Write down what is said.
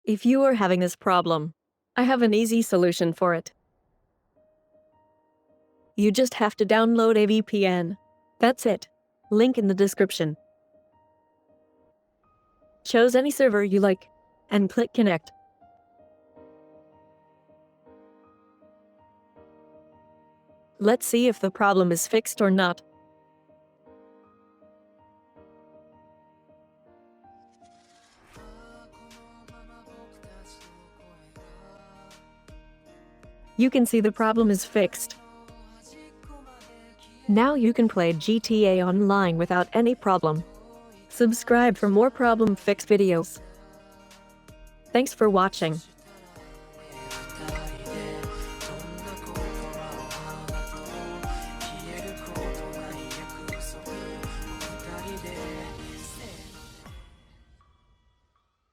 If you are having this problem, I have an easy solution for it. You just have to download a VPN. That's it. Link in the description. Choose any server you like, and click connect. Let's see if the problem is fixed or not. You can see the problem is fixed. Now you can play GTA Online without any problem. Subscribe for more problem fix videos. Thanks for watching.